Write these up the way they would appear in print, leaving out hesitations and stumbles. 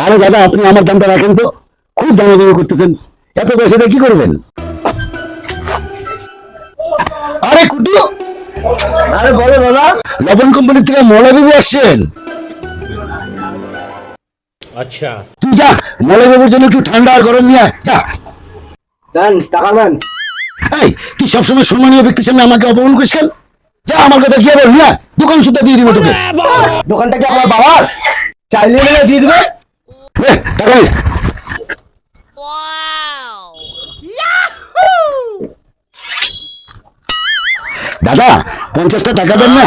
আরে দাদা, আপনি আমার দামটা রাখেন তো, খুব দামাদামি করতেছেন, এত পয়সা দিয়ে কি করবেন? আরে কুটু, আরে বলো দাদা, লবণ কোম্পানি থেকে মৌলাবাবু আসছেন। अच्छा তুই যা, মৌলাবাবুর জন্য একটু ঠান্ডা আর গরম নিয়ে আয়, যা। দেন টাকা দেন। এই তুই সবসময় সম্মানীয় ব্যক্তির সামনে আমাকে অপমান করিস কেন? যা, আমার কথা গিয়ে বল, নিয়ে আয়, দোকান সুদ্ধা দিয়ে দিব তোকে। দোকানটা কি আপনার বাবার? চাইলে নিলে দিয়ে দিবে। টাকা নেই। দাদা, 50টা টাকা দেন না।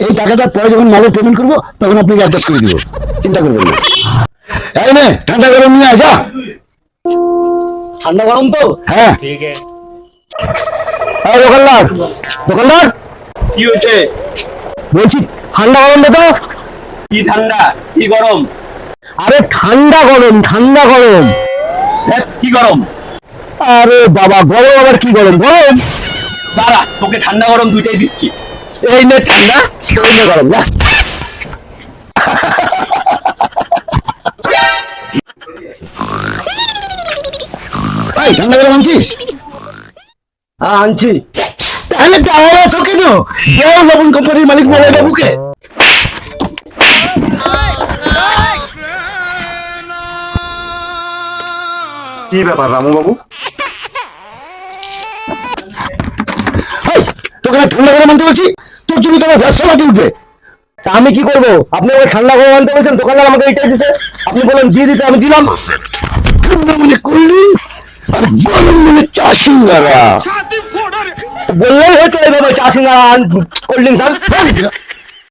এই টাকাটা পরে যখন মালের পেমেন্ট করবো তখন আপনাকে অ্যাডজাস্ট করে দিব, চিন্তা করবেন না। এই নে, ঠান্ডা গরম নিয়ে আয়, যা। ঠান্ডা গরম তো? হ্যাঁ। ठीक है এই দোকানদার, দোকানদার কি হয়েছে? বলছি ঠান্ডা গরম দে তো। কি ঠান্ডা কি গরম? আরে ঠান্ডা গরম, ঠান্ডা গরম। কি গরম? আরে বাবা, গরম আবার কি গরম? গরম। দাঁড়া, তোকে ঠান্ডা গরম দুইটাই দিচ্ছি। এই নে ঠান্ডা, এই নে গরম, না। এই ঠান্ডা গরম আনছিস? হ্যাঁ আনছি। তাহলে দাঁড়ায় আছো কেন? দেও লবণ কোম্পানির মালিক মৌলাই বাবুকে। কি ব্যাপার রামু বাবু? এই, তোকে না ঠান্ডা গরম আনতে বলছি, তোর জন্য তোমার ব্যবসা লাগে উঠবে। তা আমি কি করবো? আপনি আমাকে ঠান্ডা গরম আনতে বলছেন, দোকানদার আমাকে এইটাই দিছে, আপনি বলেন দিয়ে দিতে, আমি দিলাম। ঠান্ডা মানে কোল্ড ড্রিঙ্কস আর গরম মানে চা সিঙ্গারা। বললেই হয়তো এইভাবে চা সিঙ্গারা কোল্ড ড্রিঙ্কস